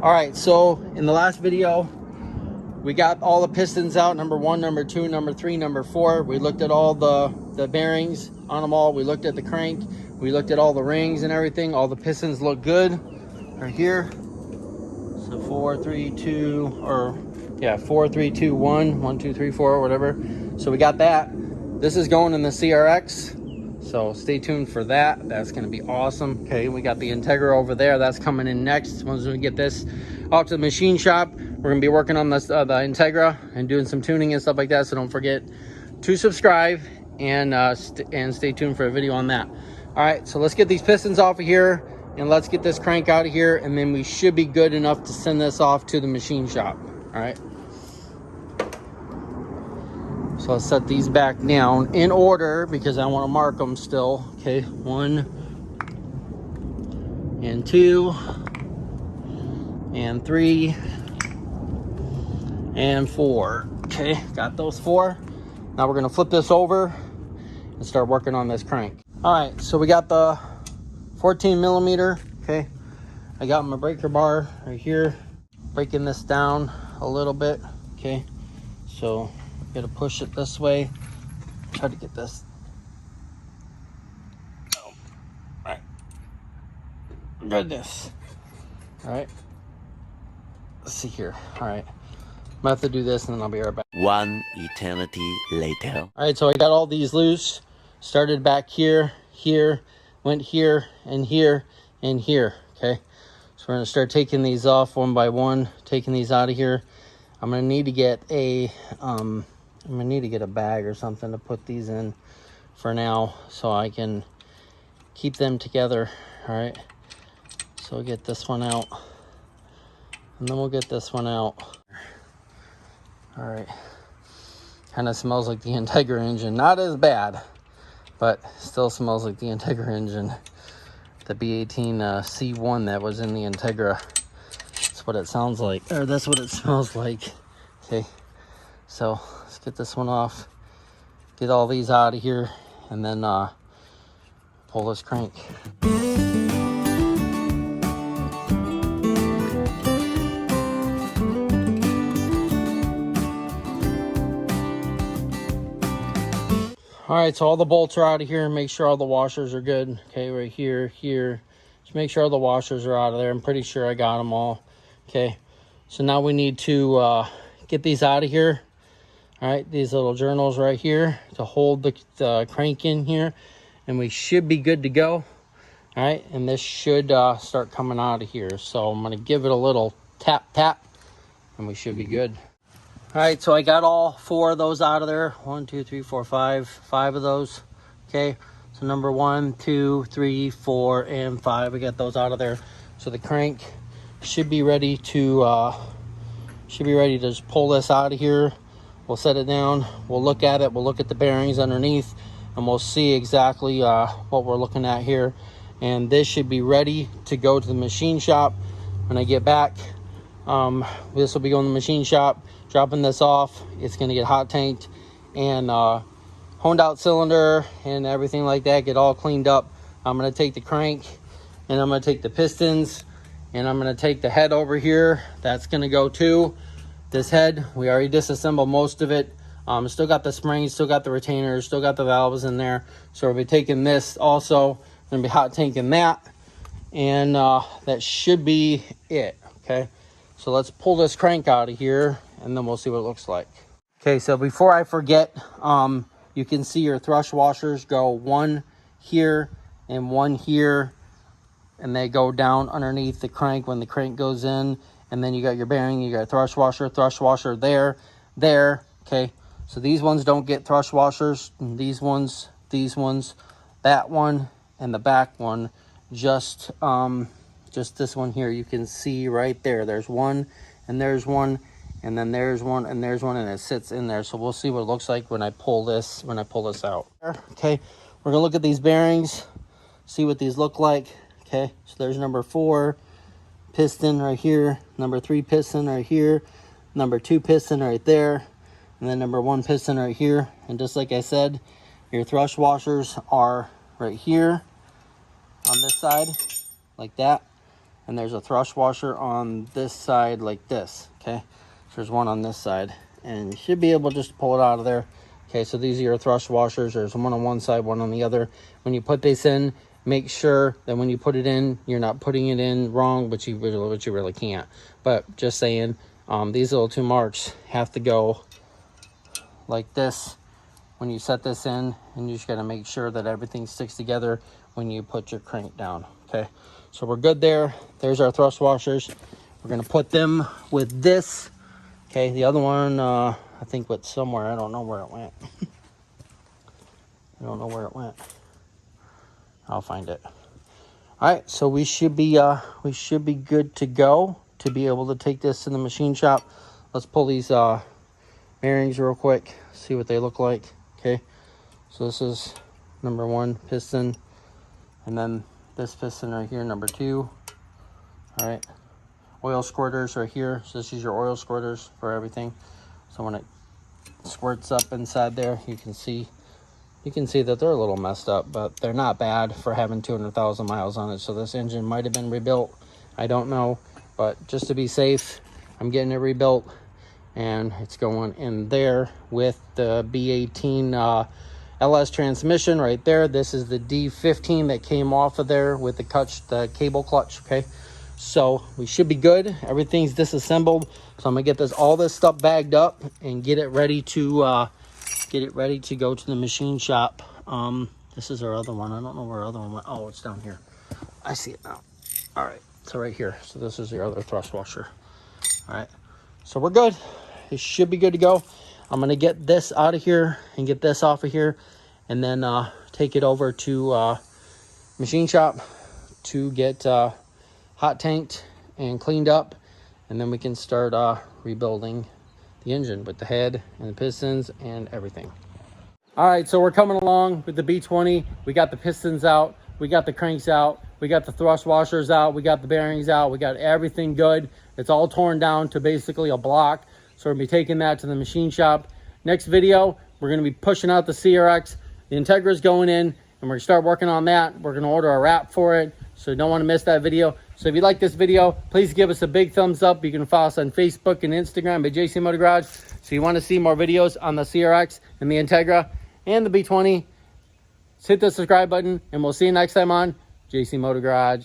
All right, so in the last video, we got all the pistons out, number 1, number 2, number 3, number 4. We looked at all the bearings on them all. We looked at the crank. We looked at all the rings and everything. All the pistons look good right here. So 4, 3, 2, or yeah, 4, 3, 2, 1, 1, 2, 3, 4, whatever. So we got that. This is going in the CRX. So stay tuned for that. That's going to be awesome. Okay, we got the Integra over there. That's coming in next. Once we get this off to the machine shop, we're going to be working on this, the Integra and doing some tuning and stuff like that. So don't forget to subscribe and stay tuned for a video on that. All right, so let's get these pistons off of here and let's get this crank out of here, and then we should be good enough to send this off to the machine shop. All right. So I'll set these back down in order because I want to mark them still. Okay, 1 and 2 and 3 and 4. Okay, got those 4. Now we're gonna flip this over and start working on this crank. All right, so we got the 14 millimeter. Okay, I got my breaker bar right here, breaking this down a little bit. Okay, so got to push it this way. Try to get this. Oh, all right. Goodness. All right. Let's see here. All right. I'm gonna have to do this and then I'll be right back. One eternity later. All right, so I got all these loose. Started back here, here, went here, and here, and here. Okay. So we're gonna start taking these off one by one, taking these out of here. I'm gonna need to get a bag or something to put these in for now so I can keep them together. All right, so we'll get this one out and then we'll get this one out. All right, kind of smells like the Integra engine. Not as bad, but still smells like the Integra engine. The B18 C1 that was in the Integra. That's what it sounds like, or that's what it smells like. Okay, so let's get this one off, get all these out of here, and then pull this crank. All right, so all the bolts are out of here. Make sure all the washers are good. Okay, right here, here. Just make sure all the washers are out of there. I'm pretty sure I got them all. Okay, so now we need to get these out of here. All right, these little journals right here to hold the crank in here, and we should be good to go. All right, and this should start coming out of here. So I'm gonna give it a little tap, tap, and we should be good. All right, so I got all 4 of those out of there. 1, 2, 3, 4, 5 of those. Okay, so number 1, 2, 3, 4, and 5. We got those out of there. So the crank should be ready to just pull this out of here. We'll set it down, we'll look at it, we'll look at the bearings underneath, and we'll see exactly what we're looking at here. And this should be ready to go to the machine shop when I get back. This will be going to the machine shop, dropping this off. It's going to get hot tanked and honed out cylinder and everything like that, get all cleaned up. I'm going to take the crank and I'm going to take the pistons and I'm going to take the head over here. That's going to go to this head. We already disassembled most of it. Still got the springs, still got the retainers, still got the valves in there. So we'll be taking this also. Gonna be hot tanking that, and that should be it. Okay, so let's pull this crank out of here and then we'll see what it looks like. Okay, so before I forget, you can see your thrush washers go 1 here and 1 here, and they go down underneath the crank when the crank goes in. And then you got your bearing, you got a thrush washer there. Okay, so these ones don't get thrush washers. These ones, that one, and the back one, just this one here. You can see right there. There's one, and there's one, and then there's one, and there's one, and it sits in there. So we'll see what it looks like when I pull this out. Okay, we're gonna look at these bearings, see what these look like. Okay, so there's number 4 piston right here, number 3 piston right here, number 2 piston right there, and then number 1 piston right here. And just like I said, your thrush washers are right here on this side, like that, and there's a thrust washer on this side like this. Okay, so there's one on this side, and you should be able just to pull it out of there. Okay, so these are your thrust washers. There's one on one side, one on the other. When you put this in, make sure that when you put it in, you're not putting it in wrong, but you really can't. But just saying, these little two marks have to go like this when you set this in, and you just got to make sure that everything sticks together when you put your crank down. Okay, so we're good there. There's our thrust washers. We're gonna put them with this. Okay, the other one I think went somewhere. I don't know where it went. I don't know where it went. I'll find it. All right, so we should be good to go to be able to take this to the machine shop. Let's pull these bearings real quick, see what they look like. Okay, so this is number 1 piston, and then this piston right here, number 2. All right, oil squirters right here. So this is your oil squirters for everything. So when it squirts up inside there, you can see that they're a little messed up, but they're not bad for having 200,000 miles on it. So this engine might have been rebuilt. I don't know, but just to be safe, I'm getting it rebuilt, and it's going in there with the B18 LS transmission right there. This is the D15 that came off of there with the cable clutch. Okay, so we should be good. Everything's disassembled, so I'm gonna get all this stuff bagged up and get it ready to go to the machine shop. This is our other one. I don't know where our other one went. Oh, it's down here. I see it now. All right, so right here. So this is the other thrust washer. All right, so we're good. It should be good to go. I'm gonna get this out of here and get this off of here, and then take it over to machine shop to get hot tanked and cleaned up, and then we can start rebuilding the engine with the head and the pistons and everything. All right, so we're coming along with the B20. We got the pistons out, we got the cranks out, we got the thrust washers out, we got the bearings out, we got everything good. It's all torn down to basically a block. So we're gonna be taking that to the machine shop. Next video, we're gonna be pushing out the CRX. The Integra's going in, and we're gonna start working on that. We're gonna order a wrap for it, so you don't wanna miss that video. So if you like this video, please give us a big thumbs up. You can follow us on Facebook and Instagram at JC Motor Garage. So you wanna see more videos on the CRX and the Integra and the B20, hit the subscribe button, and we'll see you next time on JC Motor Garage.